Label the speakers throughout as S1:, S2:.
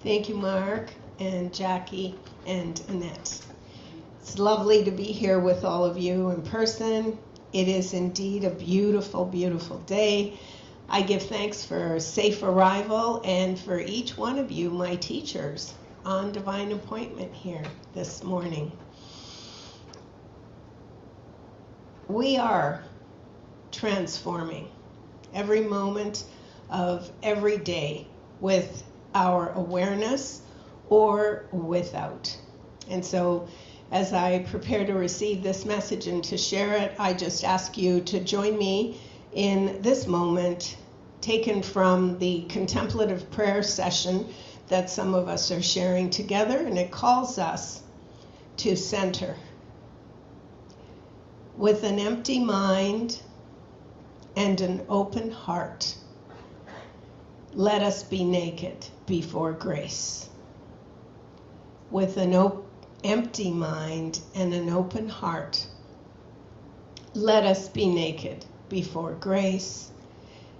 S1: Thank you, Mark and Jackie and Annette. It's lovely to be here with all of you in person. It is indeed a beautiful, beautiful day. I give thanks for a safe arrival and for each one of you, my teachers, on divine appointment here this morning. We are transforming every moment of every day with our awareness or without. And so as I prepare to receive this message and to share it, I just ask you to join me in this moment taken from the contemplative prayer session that some of us are sharing together, and it calls us to center. With an empty mind and an open heart, let us be naked before grace. With an empty mind and an open heart, let us be naked before grace.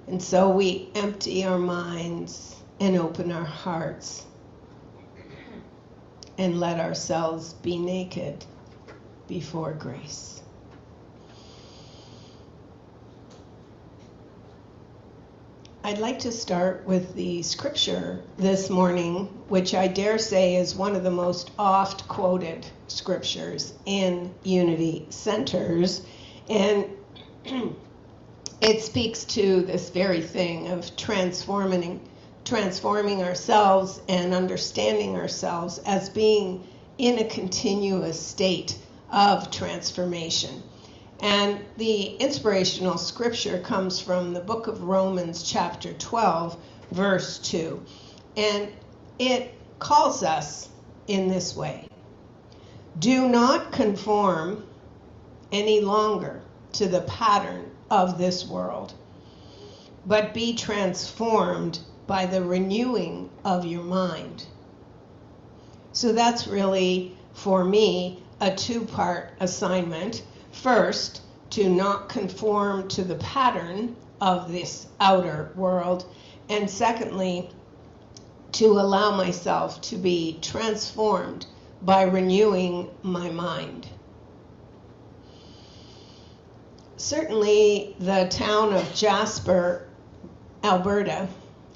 S1: And so we empty our minds and open our hearts and let ourselves be naked before grace. I'd like to start with the scripture this morning, which I dare say is one of the most oft quoted scriptures in Unity Centers. And it speaks to this very thing of transforming ourselves and understanding ourselves as being in a continuous state of transformation. And the inspirational scripture comes from the book of Romans, chapter 12, verse 2. And it calls us in this way: do not conform any longer to the pattern of this world, but be transformed by the renewing of your mind. So that's really, for me, a two-part assignment. First, to not conform to the pattern of this outer world, and secondly, to allow myself to be transformed by renewing my mind. Certainly, the town of Jasper, Alberta,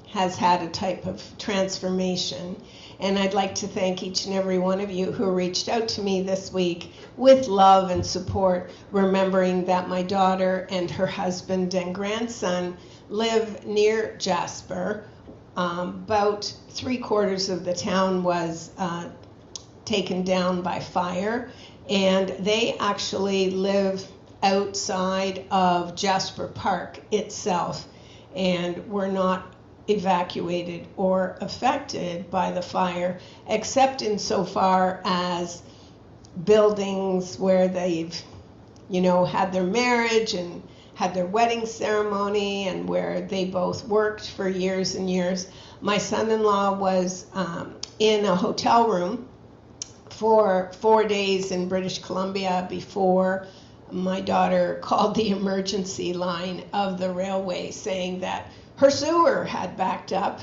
S1: has had a type of transformation, and I'd like to thank each and every one of you who reached out to me this week with love and support, remembering that my daughter and her husband and grandson live near Jasper. About 3/4 of the town was taken down by fire, and they actually live outside of Jasper Park itself and were not evacuated or affected by the fire, except insofar as buildings where they've, had their marriage and had their wedding ceremony and where they both worked for years and years. My son-in-law was in a hotel room for 4 days in British Columbia before my daughter called the emergency line of the railway saying that her sewer had backed up,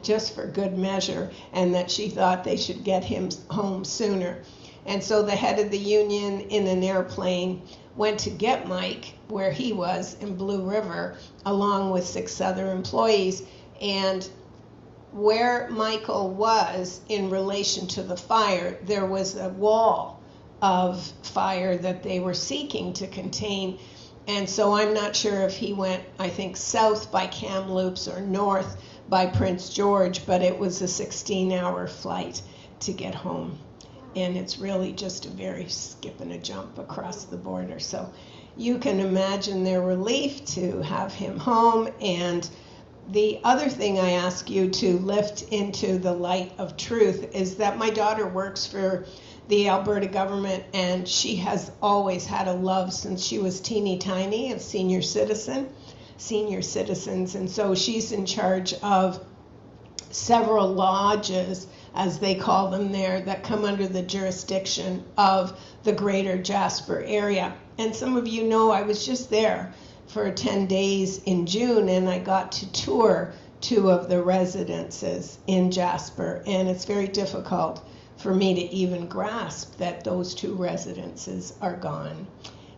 S1: just for good measure, and that she thought they should get him home sooner. And so the head of the union in an airplane went to get Mike where he was in Blue River, along with 6 other employees. And where Michael was in relation to the fire, there was a wall of fire that they were seeking to contain. And so I'm not sure if he went, I think, south by Kamloops or north by Prince George, but it was a 16-hour flight to get home. And it's really just a very skip and a jump across the border. So you can imagine their relief to have him home. And the other thing I ask you to lift into the light of truth is that my daughter works for the Alberta government, and she has always had a love since she was teeny tiny of senior citizens, and so she's in charge of several lodges, as they call them there, that come under the jurisdiction of the greater Jasper area. And some of you know I was just there for 10 days in June, and I got to tour two of the residences in Jasper, and it's very difficult for me to even grasp that those two residences are gone.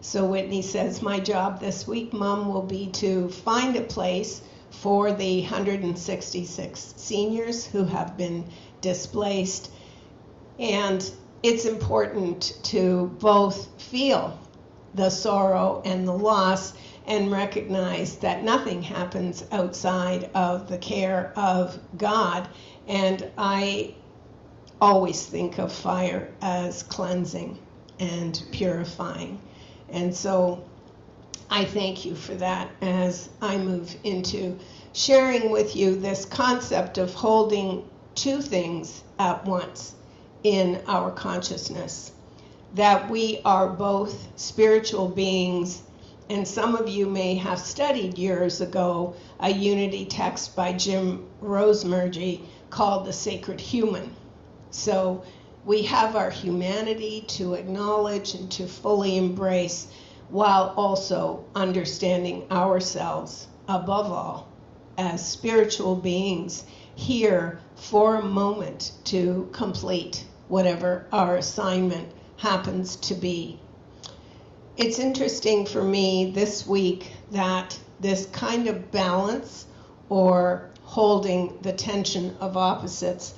S1: So Whitney says, my job this week, Mom, will be to find a place for the 166 seniors who have been displaced. And it's important to both feel the sorrow and the loss and recognize that nothing happens outside of the care of God. And I always think of fire as cleansing and purifying. And so I thank you for that as I move into sharing with you this concept of holding two things at once in our consciousness, that we are both spiritual beings. And some of you may have studied years ago a unity text by Rev Rosalind called The Sacred Human. So we have our humanity to acknowledge and to fully embrace, while also understanding ourselves above all as spiritual beings here for a moment to complete whatever our assignment happens to be. It's interesting for me this week that this kind of balance, or holding the tension of opposites,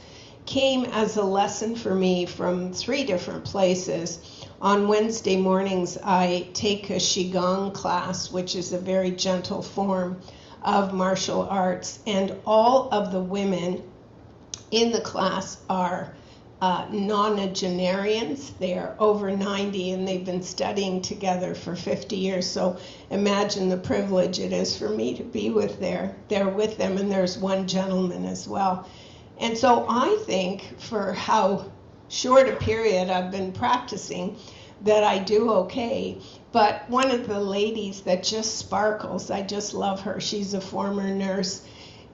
S1: came as a lesson for me from three different places. On Wednesday mornings, I take a Qigong class, which is a very gentle form of martial arts, and all of the women in the class are nonagenarians. They are over 90, and they've been studying together for 50 years. So imagine the privilege it is for me to be with there with them, and there's one gentleman as well. And so I think for how short a period I've been practicing that I do okay. But one of the ladies that just sparkles, I just love her. She's a former nurse,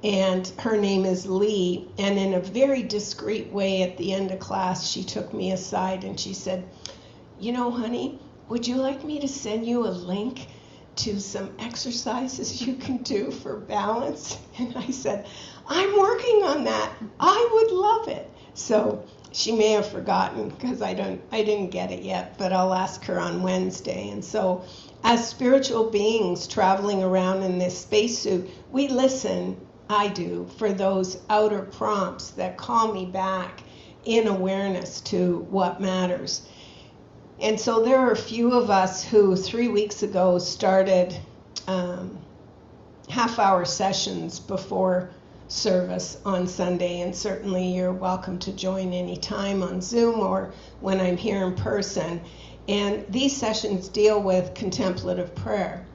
S1: and her name is Lee. And in a very discreet way at the end of class, she took me aside and she said, you know, honey, would you like me to send you a link to some exercises you can do for balance? And I said, I'm working on that. I would love it. So she may have forgotten because I didn't get it yet, but I'll ask her on Wednesday. And so as spiritual beings traveling around in this spacesuit, we listen, I do, for those outer prompts that call me back in awareness to what matters. And so there are a few of us who 3 weeks ago started half-hour sessions before service on Sunday, and certainly you're welcome to join anytime on Zoom or when I'm here in person. And these sessions deal with contemplative prayer,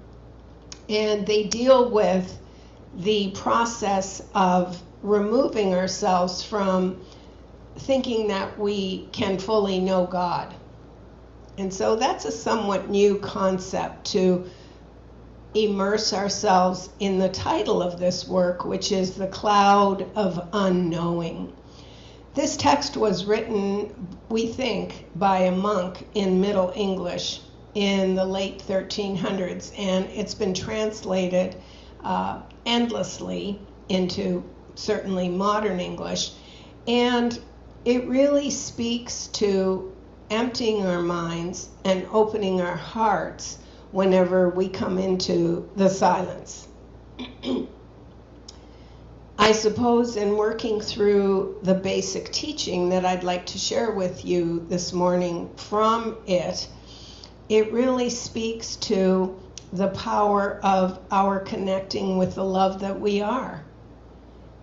S1: and they deal with the process of removing ourselves from thinking that we can fully know God. And so that's a somewhat new concept to immerse ourselves in the title of this work, which is The Cloud of Unknowing. This text was written, we think, by a monk in Middle English in the late 1300s, and it's been translated endlessly into certainly modern English, and it really speaks to emptying our minds and opening our hearts whenever we come into the silence. I suppose in working through the basic teaching that I'd like to share with you this morning from it, it really speaks to the power of our connecting with the love that we are.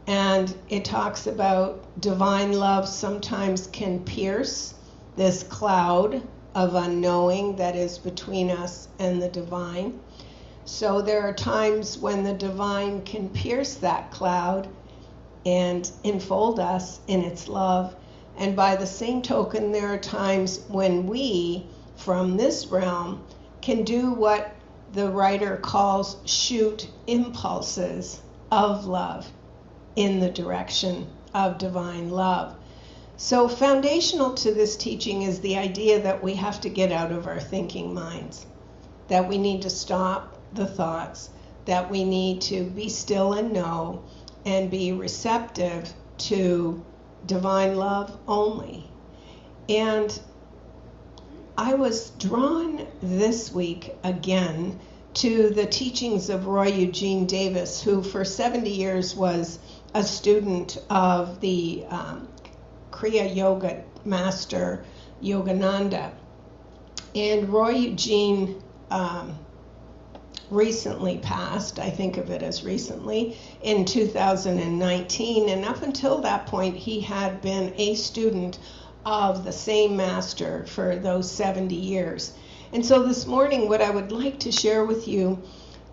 S1: And it talks about divine love sometimes can pierce this cloud of unknowing that is between us and the divine. So there are times when the divine can pierce that cloud and enfold us in its love. And by the same token, there are times when we, from this realm, can do what the writer calls shoot impulses of love in the direction of divine love. So foundational to this teaching is the idea that we have to get out of our thinking minds, that we need to stop the thoughts, that we need to be still and know and be receptive to divine love only. And I was drawn this week again to the teachings of Roy Eugene Davis, who for 70 years was a student of the Kriya Yoga master Yogananda. And Roy Eugene recently passed, I think of it as recently, in 2019. And up until that point, he had been a student of the same master for those 70 years. And so this morning, what I would like to share with you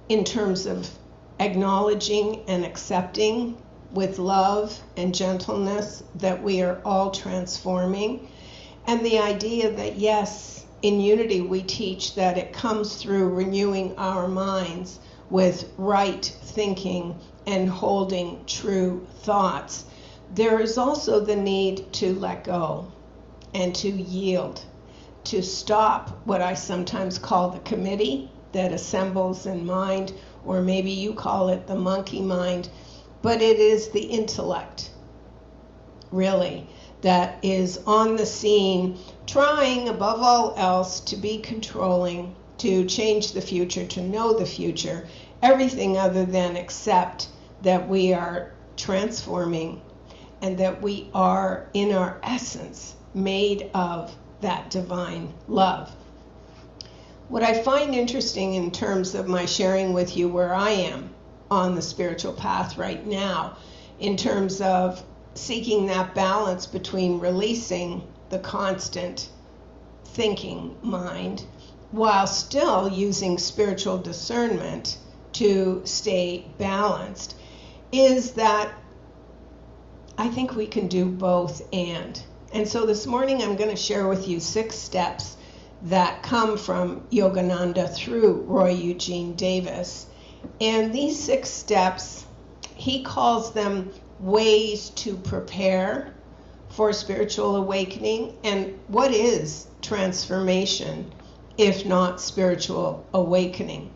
S1: in terms of acknowledging and accepting with love and gentleness that we are all transforming, and the idea that yes, in unity we teach that it comes through renewing our minds with right thinking and holding true thoughts. There is also the need to let go and to yield, to stop what I sometimes call the committee that assembles in mind, or maybe you call it the monkey mind, but it is the intellect, really, that is on the scene, trying above all else to be controlling, to change the future, to know the future, everything other than accept that we are transforming and that we are, in our essence, made of that divine love. What I find interesting in terms of my sharing with you where I am on the spiritual path right now, in terms of seeking that balance between releasing the constant thinking mind while still using spiritual discernment to stay balanced, is that I think we can do both and. And so this morning I'm going to share with you 6 steps that come from Yogananda through Roy Eugene Davis. And these 6 steps, he calls them ways to prepare for spiritual awakening. And what is transformation if not spiritual awakening?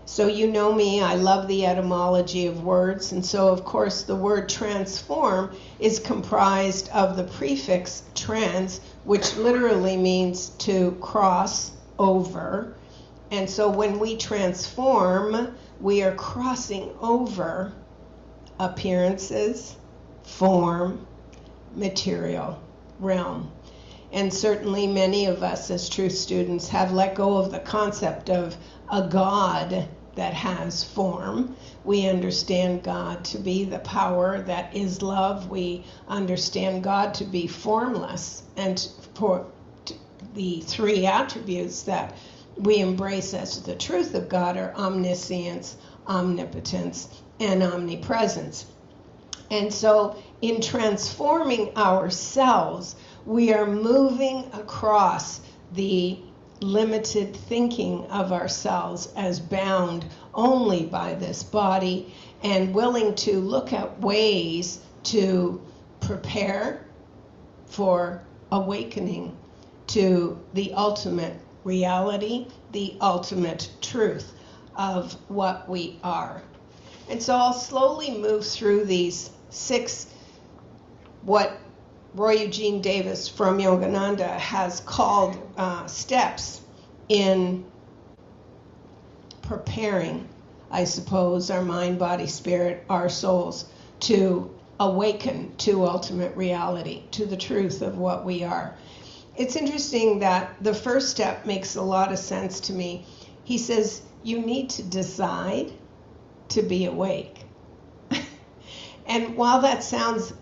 S1: So you know me, I love the etymology of words, and so of course the word transform is comprised of the prefix trans, which literally means to cross over. And so when we transform, we are crossing over appearances, form, material realm. And certainly many of us as truth students have let go of the concept of a God that has form. We understand God to be the power that is love. We understand God to be formless, and for the 3 attributes that we embrace as the truth of God are omniscience, omnipotence, and omnipresence. And so in transforming ourselves, we are moving across the limited thinking of ourselves as bound only by this body, and willing to look at ways to prepare for awakening to the ultimate reality, the ultimate truth of what we are. And so I'll slowly move through these 6, what Roy Eugene Davis from Yogananda has called steps in preparing, I suppose, our mind, body, spirit, our souls to awaken to ultimate reality, to the truth of what we are. It's interesting that the first step makes a lot of sense to me. He says, you need to decide to be awake. And while that sounds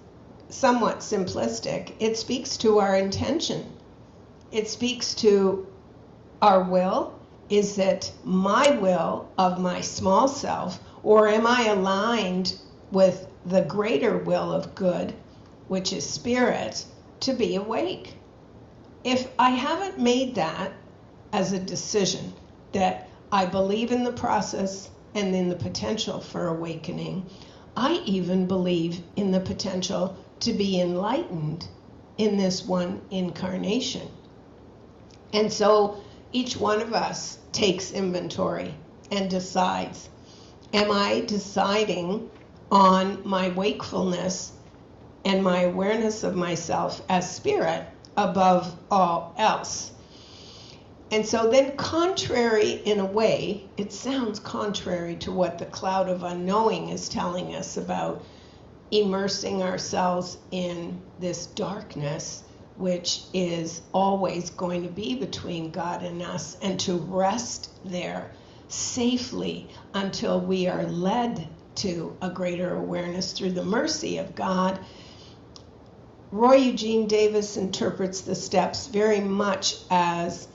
S1: somewhat simplistic, it speaks to our intention. It speaks to our will. Is it my will of my small self, or am I aligned with the greater will of good, which is spirit, to be awake? If I haven't made that as a decision, that I believe in the process and in the potential for awakening, I even believe in the potential to be enlightened in this one incarnation. And so each one of us takes inventory and decides, am I deciding on my wakefulness and my awareness of myself as spirit above all else. And so then, contrary in a way, it sounds contrary to what the cloud of unknowing is telling us about immersing ourselves in this darkness, which is always going to be between God and us, and to rest there safely until we are led to a greater awareness through the mercy of God. Roy Eugene Davis interprets the steps very much as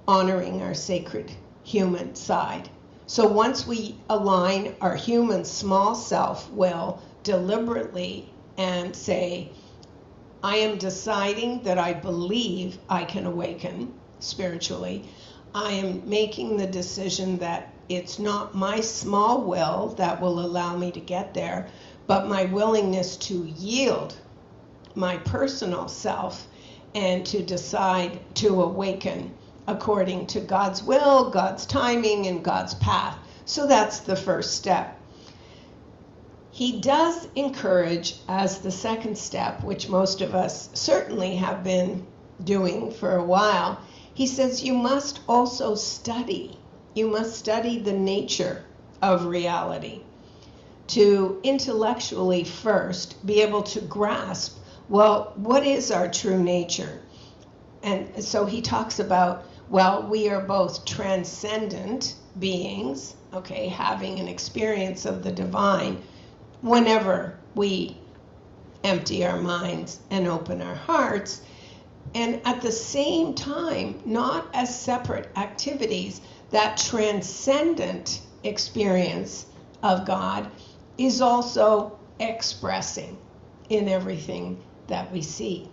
S1: honoring our sacred human side. So once we align our human small self will deliberately and say, I am deciding that I believe I can awaken spiritually. I am making the decision that it's not my small will that will allow me to get there, but my willingness to yield my personal self and to decide to awaken according to God's will, God's timing, and God's path. So that's the first step. He does encourage, as the second step, which most of us certainly have been doing for a while, he says you must also study. You must study the nature of reality to intellectually first be able to grasp, well, what is our true nature? And so he talks about, well, we are both transcendent beings, okay, having an experience of the divine whenever we empty our minds and open our hearts, and at the same time, not as separate activities, that transcendent experience of God is also expressing in everything that we see.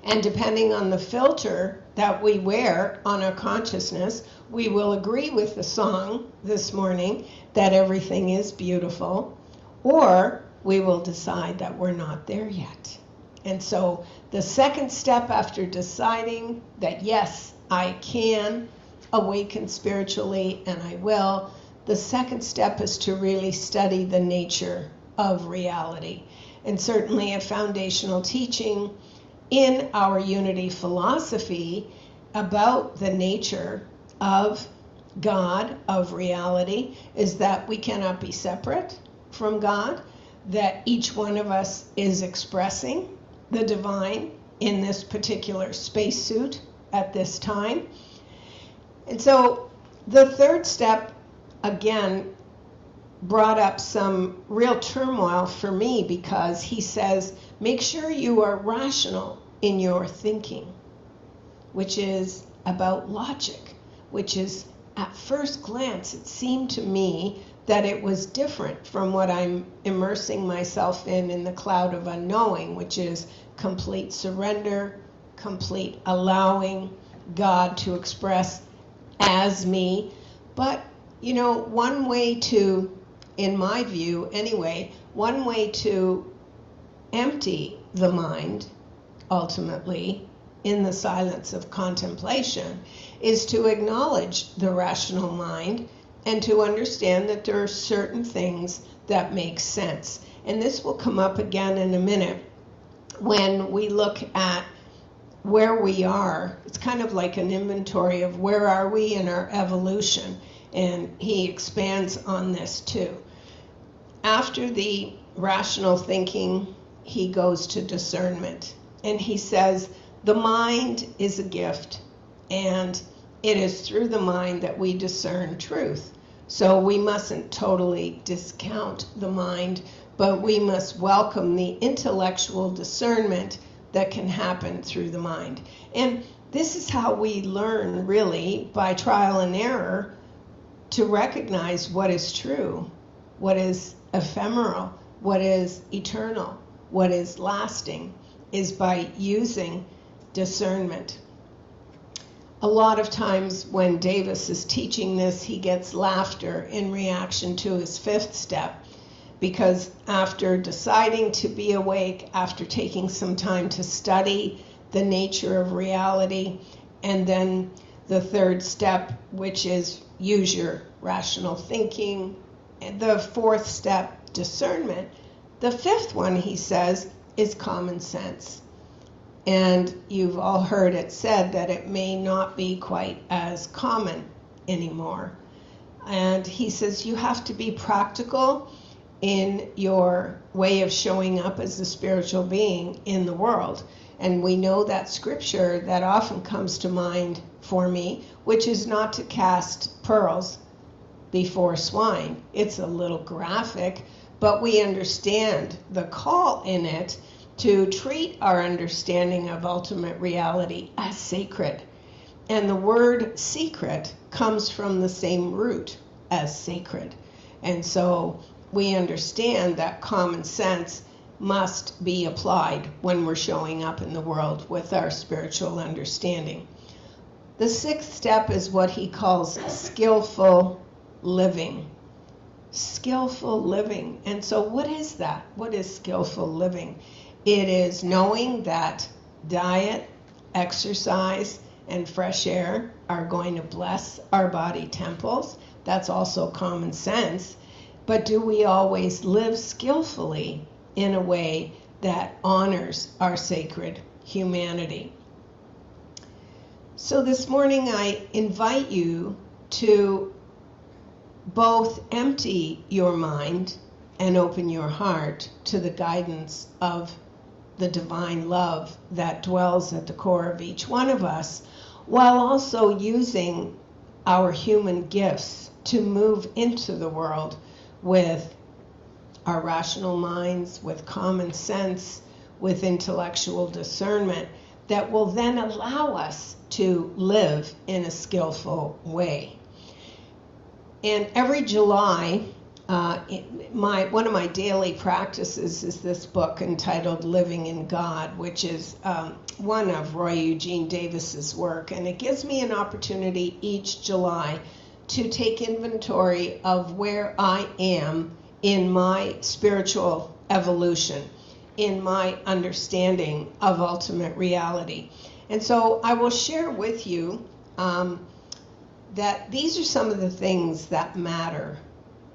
S1: And depending on the filter that we wear on our consciousness, we will agree with the song this morning that everything is beautiful, or we will decide that we're not there yet. And so the second step after deciding that, yes, I can awaken spiritually and I will, the second step is to really study the nature of reality. And certainly a foundational teaching in our unity philosophy about the nature of God, of reality, is that we cannot be separate from God, that each one of us is expressing the divine in this particular spacesuit at this time. And so the third step, again, brought up some real turmoil for me, because he says, make sure you are rational in your thinking, which is about logic, which is, at first glance, it seemed to me that it was different from what I'm immersing myself in the cloud of unknowing, which is complete surrender, complete allowing God to express as me. But, you know, one way to, in my view anyway, one way to empty the mind, ultimately, in the silence of contemplation, is to acknowledge the rational mind and to understand that there are certain things that make sense. And this will come up again in a minute when we look at where we are. It's kind of like an inventory of where are we in our evolution. And he expands on this too. After the rational thinking, he goes to discernment. And he says, the mind is a gift, and it is through the mind that we discern truth. So we mustn't totally discount the mind, but we must welcome the intellectual discernment that can happen through the mind. And this is how we learn, really, by trial and error, to recognize what is true, what is ephemeral, what is eternal, what is lasting, is by using discernment. A lot of times when Davis is teaching this, he gets laughter in reaction to his fifth step, because after deciding to be awake, after taking some time to study the nature of reality, and then the third step, which is use your rational thinking, and the fourth step, discernment. The fifth one, he says, is common sense. And you've all heard it said that it may not be quite as common anymore. And he says you have to be practical in your way of showing up as a spiritual being in the world. And we know that scripture that often comes to mind for me, which is not to cast pearls before swine. It's a little graphic, but we understand the call in it to treat our understanding of ultimate reality as sacred. And the word secret comes from the same root as sacred. And so we understand that common sense must be applied when we're showing up in the world with our spiritual understanding. The sixth step is what he calls skillful living. Skillful living. And so what is that? What is skillful living? It is knowing that diet, exercise, and fresh air are going to bless our body temples. That's also common sense. But do we always live skillfully in a way that honors our sacred humanity? So this morning I invite you to both empty your mind and open your heart to the guidance of the divine love that dwells at the core of each one of us, while also using our human gifts to move into the world with our rational minds, with common sense, with intellectual discernment that will then allow us to live in a skillful way. And every July, one of my daily practices is this book entitled Living in God, which is one of Roy Eugene Davis's work. And it gives me an opportunity each July to take inventory of where I am in my spiritual evolution, in my understanding of ultimate reality. And so I will share with you that these are some of the things that matter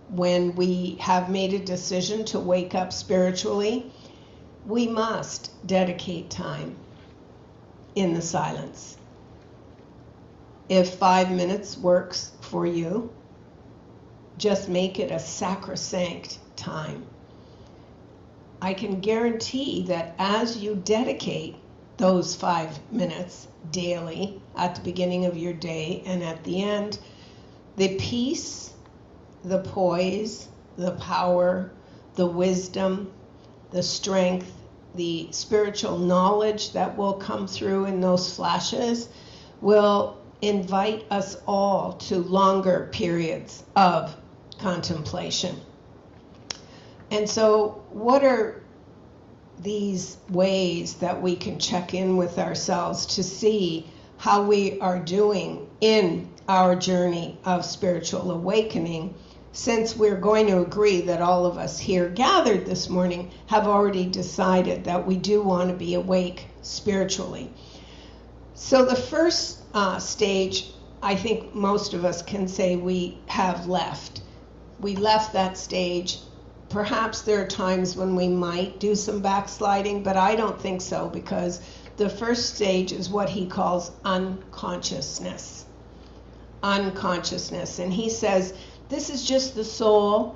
S1: when we have made a decision to wake up spiritually. We must dedicate time in the silence. If 5 minutes works for you, just make it a sacrosanct time. I can guarantee that as you dedicate those 5 minutes daily at the beginning of your day and at the end, the peace, the poise, the power, the wisdom, the strength, the spiritual knowledge that will come through in those flashes will invite us all to longer periods of contemplation. And so what are these ways that we can check in with ourselves to see how we are doing in our journey of spiritual awakening, since we're going to agree that all of us here gathered this morning have already decided that we do want to be awake spiritually? So the first stage, I think most of us can say we have left. We left that stage. Perhaps there are times when we might do some backsliding, but I don't think so, because the first stage is what he calls unconsciousness. Unconsciousness. And he says this is just the soul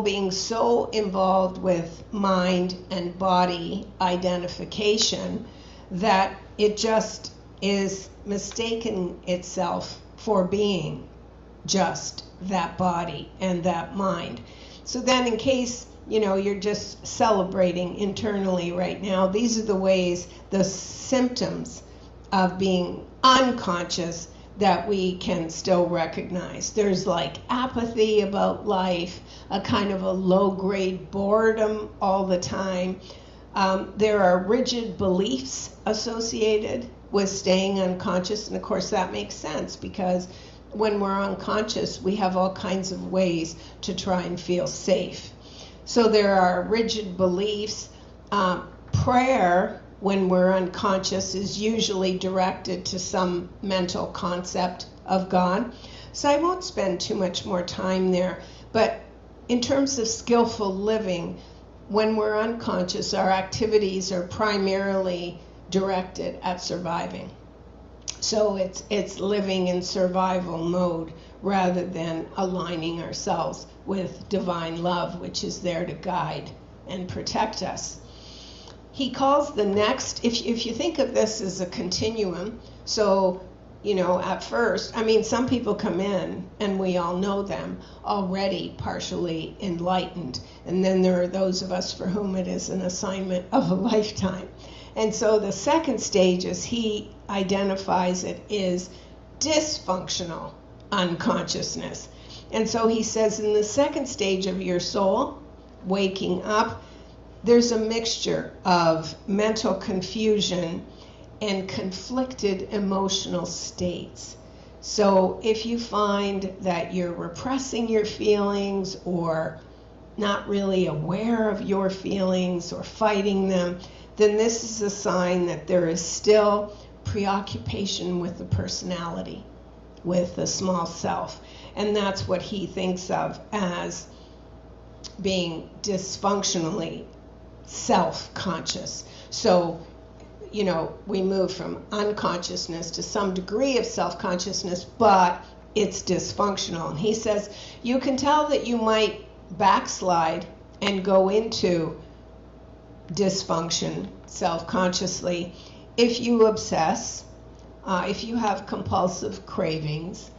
S1: being so involved with mind and body identification that it just is mistaken itself for being just that body and that mind. So then, in case you're just celebrating internally right now, these are the ways, the symptoms of being unconscious that we can still recognize. There's like apathy about life, a kind of a low-grade boredom all the time. There are rigid beliefs associated with staying unconscious, and of course that makes sense, because when we're unconscious, we have all kinds of ways to try and feel safe. So there are rigid beliefs. Prayer, when we're unconscious, is usually directed to some mental concept of God. So I won't spend too much more time there. But in terms of skillful living, when we're unconscious, our activities are primarily directed at surviving. So it's living in survival mode rather than aligning ourselves with divine love, which is there to guide and protect us. He calls the next, if you think of this as a continuum, so, at first, some people come in, and we all know them, already partially enlightened. And then there are those of us for whom it is an assignment of a lifetime. And so the second stage, as he identifies it, is dysfunctional unconsciousness. And so he says in the second stage of your soul, waking up, there's a mixture of mental confusion and conflicted emotional states. So if you find that you're repressing your feelings or not really aware of your feelings or fighting them, then this is a sign that there is still preoccupation with the personality, with the small self. And that's what he thinks of as being dysfunctionally self-conscious. So, we move from unconsciousness to some degree of self-consciousness, but it's dysfunctional. And he says, you can tell that you might backslide and go into dysfunction self-consciously if you obsess, if you have compulsive cravings,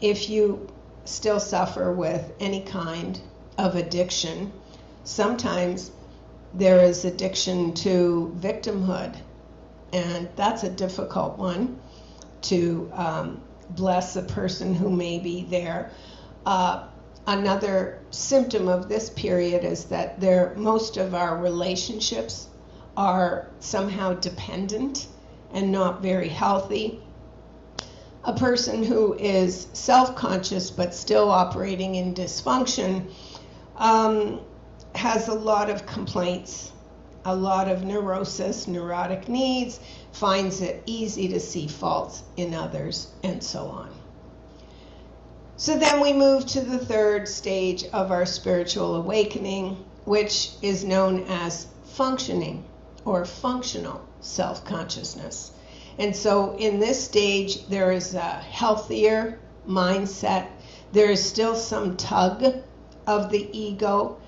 S1: if you still suffer with any kind of addiction. Sometimes there is addiction to victimhood, and that's a difficult one to bless a person who may be there. Another symptom of this period is that most of our relationships are somehow dependent and not very healthy. A person who is self-conscious but still operating in dysfunction has a lot of complaints, a lot of neurosis, neurotic needs, finds it easy to see faults in others, and so on. So then we move to the third stage of our spiritual awakening, which is known as functioning or functional self-consciousness. And so in this stage, there is a healthier mindset. There is still some tug of the ego.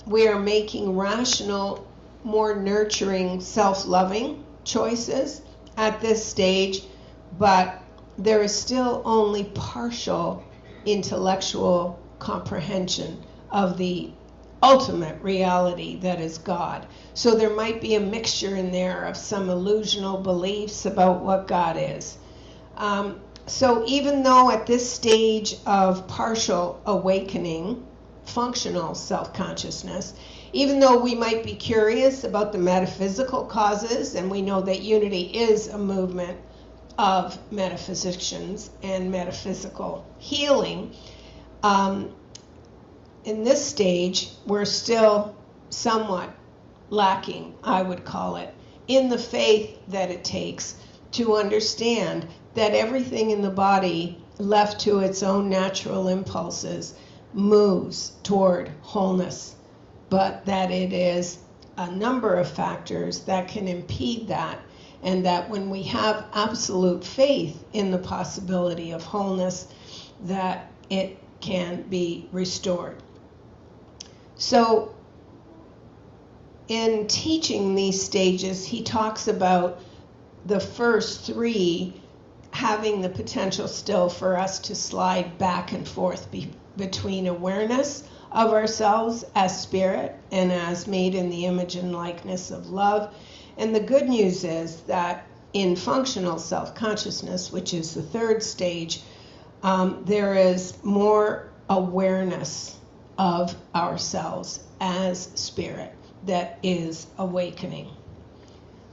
S1: We are making rational, more nurturing, self-loving choices at this stage, but there is still only partial intellectual comprehension of the ultimate reality that is God. So there might be a mixture in there of some illusional beliefs about what God is. So even though at this stage of partial awakening, functional self-consciousness, even though we might be curious about the metaphysical causes, and we know that unity is a movement of metaphysicians and metaphysical healing, in this stage, we're still somewhat lacking, I would call it, in the faith that it takes to understand that everything in the body, left to its own natural impulses, moves toward wholeness, but that it is a number of factors that can impede that, and that when we have absolute faith in the possibility of wholeness, that it can be restored. So in teaching these stages, he talks about the first three having the potential still for us to slide back and forth between awareness of ourselves as spirit and as made in the image and likeness of love. And the good news is that in functional self-consciousness, which is the third stage, there is more awareness of ourselves as spirit that is awakening.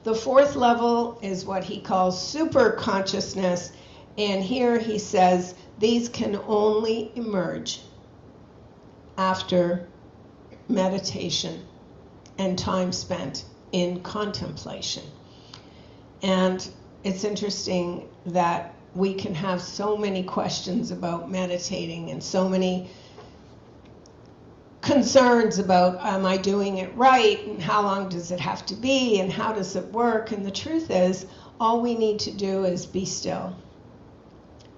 S1: The fourth level is what he calls super consciousness, and here he says these can only emerge after meditation and time spent in contemplation. And it's interesting that we can have so many questions about meditating and so many concerns about, am I doing it right, and how long does it have to be, and how does it work? And the truth is, all we need to do is be still.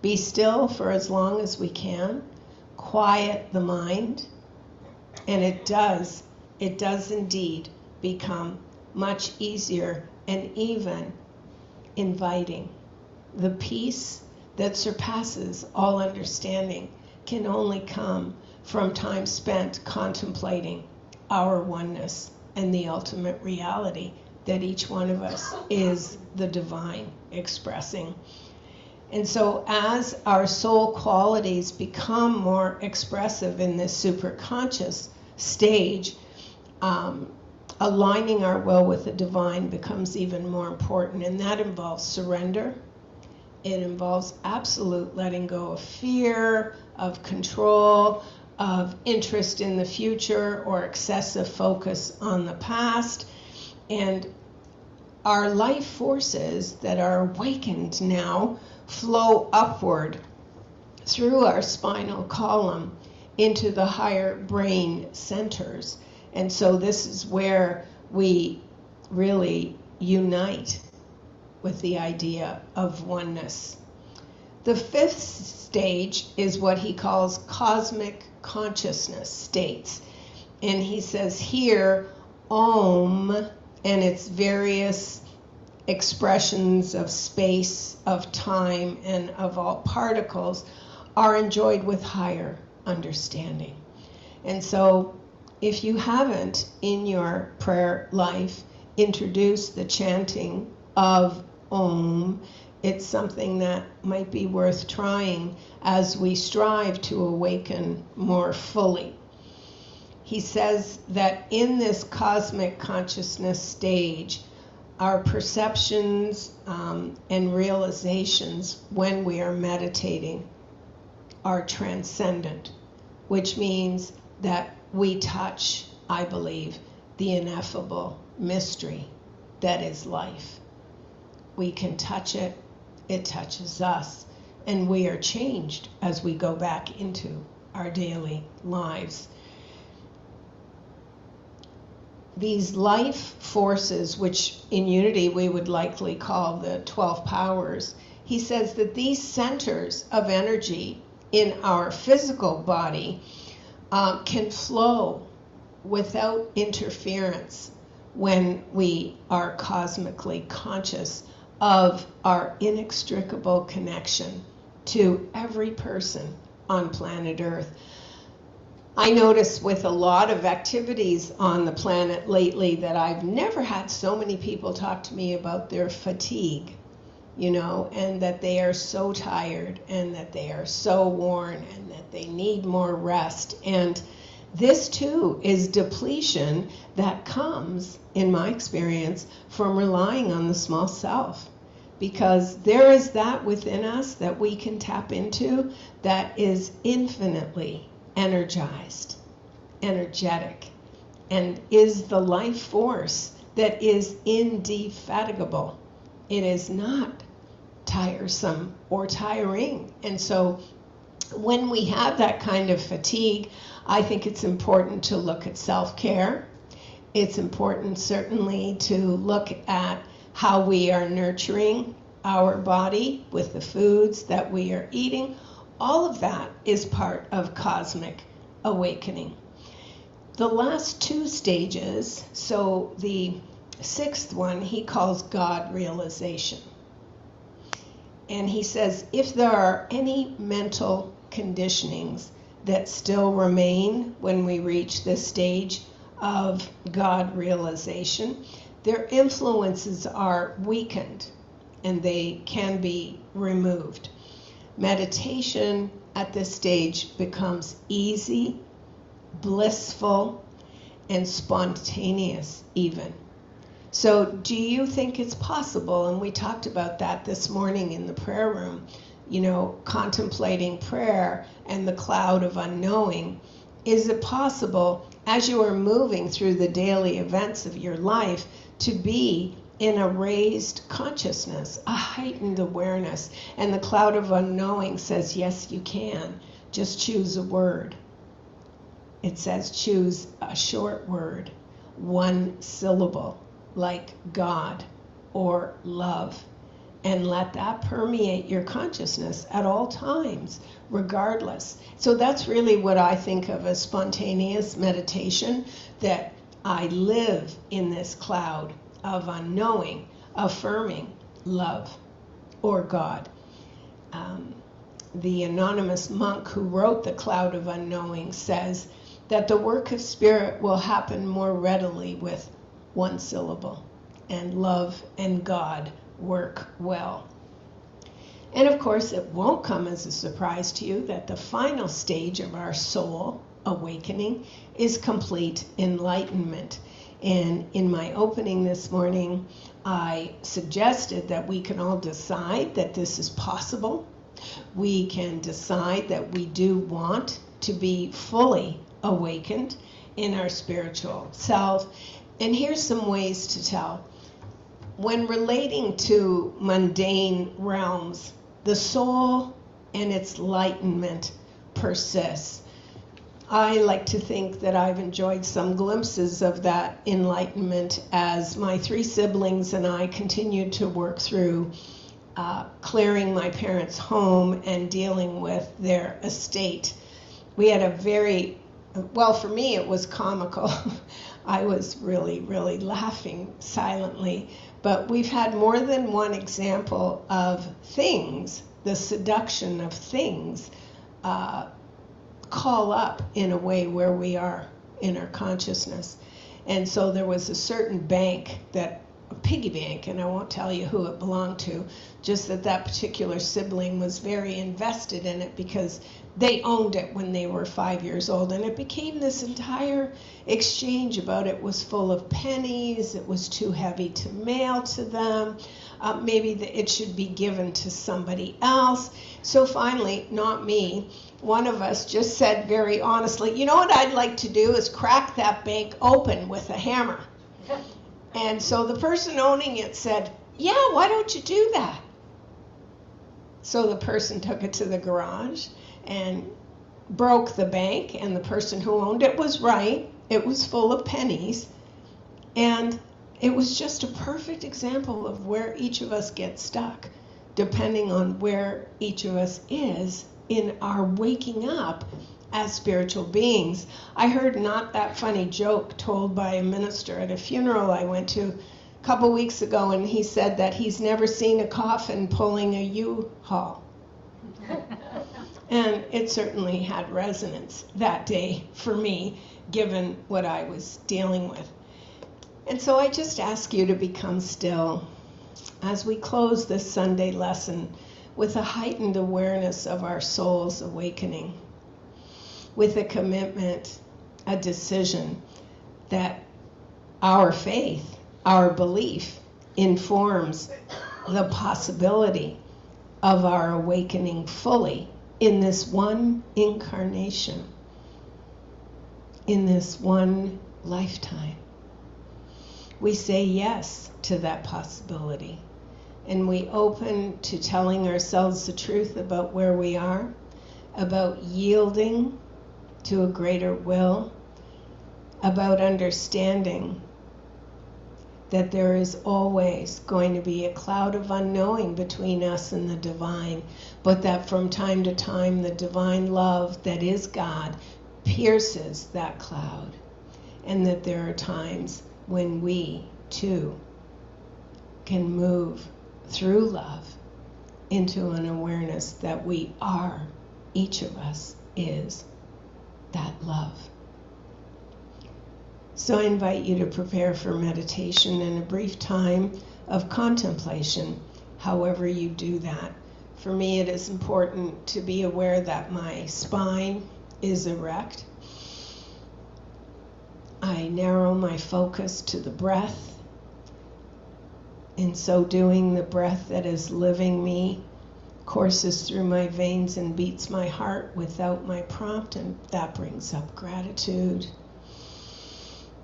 S1: Be still for as long as we can. Quiet the mind. And it does indeed become much easier and even inviting. The peace that surpasses all understanding can only come from time spent contemplating our oneness and the ultimate reality that each one of us is the divine expressing. And so as our soul qualities become more expressive in this superconscious stage, aligning our will with the divine becomes even more important. And that involves surrender. It involves absolute letting go of fear, of control, of interest in the future, or excessive focus on the past. And our life forces that are awakened now flow upward through our spinal column into the higher brain centers. And so this is where we really unite with the idea of oneness. The fifth stage is what he calls cosmic consciousness states. And he says here, Om, and its various expressions of space, of time, and of all particles are enjoyed with higher understanding. And so if you haven't in your prayer life introduced the chanting of Om, it's something that might be worth trying as we strive to awaken more fully. He says that in this cosmic consciousness stage, our perceptions and realizations when we are meditating are transcendent, which means that we touch, I believe, the ineffable mystery that is life. We can touch it, it touches us, and we are changed as we go back into our daily lives. These life forces, which in unity we would likely call the 12 powers, he says that these centers of energy in our physical body can flow without interference when we are cosmically conscious of our inextricable connection to every person on planet Earth. I notice with a lot of activities on the planet lately that I've never had so many people talk to me about their fatigue, and that they are so tired and that they are so worn and that they need more rest. And this too is depletion that comes, in my experience, from relying on the small self. Because there is that within us that we can tap into that is infinitely energized, energetic, and is the life force that is indefatigable. It is not tiresome or tiring. And so when we have that kind of fatigue, I think it's important to look at self-care. It's important certainly to look at how we are nurturing our body with the foods that we are eating. All of that is part of cosmic awakening. The last two stages, so the sixth one, he calls God realization. And he says if there are any mental conditionings that still remain when we reach this stage of God realization, their influences are weakened and they can be removed. Meditation at this stage becomes easy, blissful, and spontaneous even. So do you think it's possible, and we talked about that this morning in the prayer room, contemplating prayer and the cloud of unknowing, is it possible as you are moving through the daily events of your life to be in a raised consciousness, a heightened awareness? And the cloud of unknowing says, yes, you can. Just choose a word. it says choose a short word, one syllable, like God or love, and let that permeate your consciousness at all times, regardless. So that's really what I think of as spontaneous meditation, that I live in this cloud of unknowing, affirming love or God. The anonymous monk who wrote The Cloud of Unknowing says that the work of spirit will happen more readily with one syllable, and love and God work well. And of course, it won't come as a surprise to you that the final stage of our soul awakening is complete enlightenment. And in my opening this morning, I suggested that we can all decide that this is possible. We can decide that we do want to be fully awakened in our spiritual self. And here's some ways to tell. When relating to mundane realms, the soul and its enlightenment persists. I like to think that I've enjoyed some glimpses of that enlightenment as my 3 siblings and I continued to work through clearing my parents' home and dealing with their estate. We had a very, well, for me it was comical. I was really, really laughing silently. But we've had more than one example of things, the seduction of things, call up in a way where we are in our consciousness. And so there was a certain bank, that a piggy bank, and I won't tell you who it belonged to, just that particular sibling was very invested in it because they owned it when they were 5 years old. And it became this entire exchange about it was full of pennies, it was too heavy to mail to them, maybe it should be given to somebody else. So finally, not me, one of us just said very honestly, you know what I'd like to do is crack that bank open with a hammer. And so the person owning it said, yeah, why don't you do that? So the person took it to the garage and broke the bank, and the person who owned it was right. It was full of pennies. And it was just a perfect example of where each of us gets stuck, depending on where each of us is in our waking up as spiritual beings. I heard not that funny joke told by a minister at a funeral I went to a couple weeks ago, and he said that he's never seen a coffin pulling a U-Haul. And it certainly had resonance that day for me, given what I was dealing with. And so I just ask you to become still as we close this Sunday lesson with a heightened awareness of our soul's awakening, with a commitment, a decision that our faith, our belief informs the possibility of our awakening fully in this one incarnation, in this one lifetime. We say yes to that possibility, and we open to telling ourselves the truth about where we are, about yielding to a greater will, about understanding that there is always going to be a cloud of unknowing between us and the divine, but that from time to time the divine love that is God pierces that cloud, and that there are times when we too can move through love into an awareness that we are, each of us is that love. So I invite you to prepare for meditation and a brief time of contemplation, however you do that. For me, it is important to be aware that my spine is erect. I narrow my focus to the breath. In so doing, the breath that is living me courses through my veins and beats my heart without my prompt, and that brings up gratitude.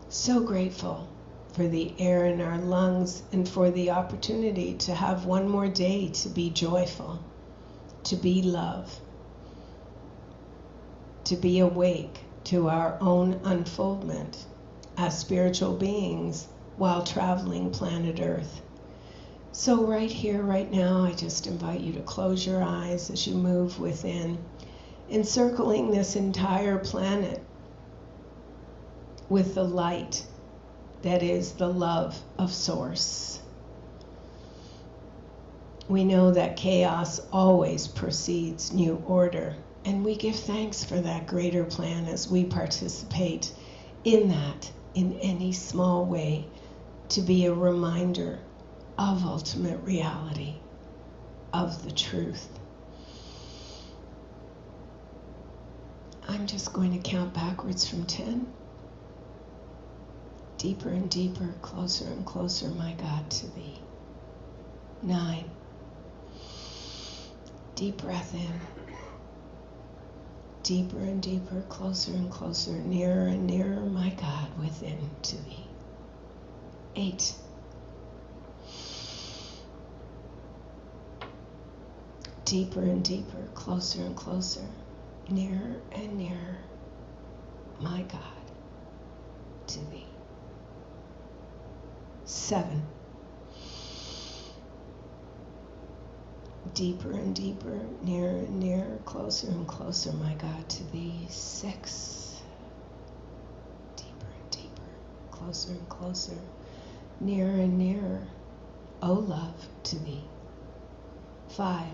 S1: So grateful for the air in our lungs and for the opportunity to have one more day to be joyful, to be love, to be awake to our own unfoldment as spiritual beings while traveling planet Earth. So right here, right now, I just invite you to close your eyes as you move within, encircling this entire planet with the light that is the love of Source. We know that chaos always precedes new order, and we give thanks for that greater plan as we participate in that in any small way to be a reminder of ultimate reality, of the truth. I'm just going to count backwards from 10. Deeper and deeper, closer and closer, my God, to thee. 9. Deep breath in. Deeper and deeper, closer and closer, nearer and nearer, my God, within to thee. 8. Deeper and deeper, closer and closer, nearer and nearer, my God, to thee. 7. Deeper and deeper, nearer and nearer, closer and closer, my God, to thee. 6. Deeper and deeper, closer and closer, nearer and nearer, O love, to thee. 5.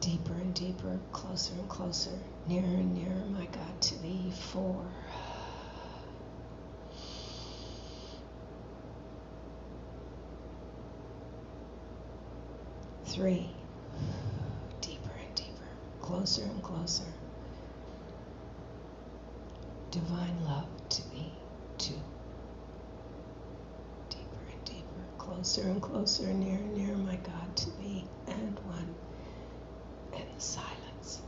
S1: Deeper and deeper, closer and closer, nearer and nearer, my God, to thee. 4. 3. Deeper and deeper, closer and closer, divine love to thee. 2. Deeper and deeper, closer and closer, nearer and nearer, my God, to thee. And 1. And the silence.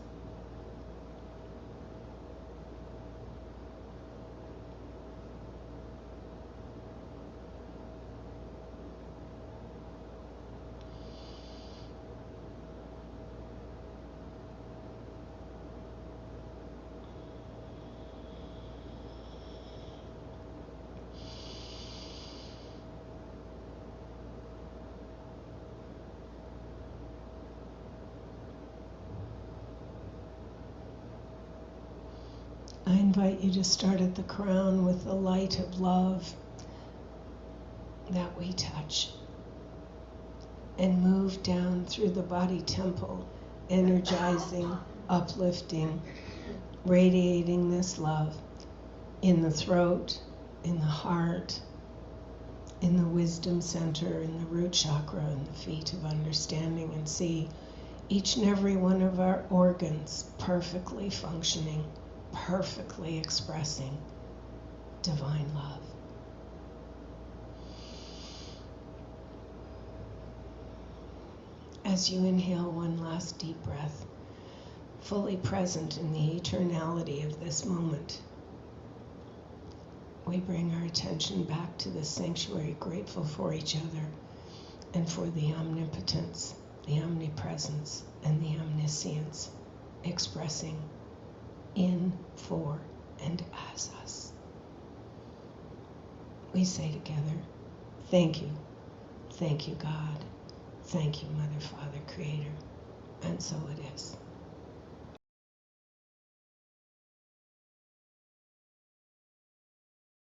S1: I invite you to start at the crown with the light of love that we touch and move down through the body temple, energizing, uplifting, radiating this love in the throat, in the heart, in the wisdom center, in the root chakra, and the feet of understanding, and see each and every one of our organs perfectly functioning, perfectly expressing divine love. As you inhale one last deep breath, fully present in the eternality of this moment, we bring our attention back to the sanctuary, grateful for each other and for the omnipotence, the omnipresence, and the omniscience expressing in, for, and as us. We say together, thank you, God, thank you, Mother, Father, Creator, and so it is.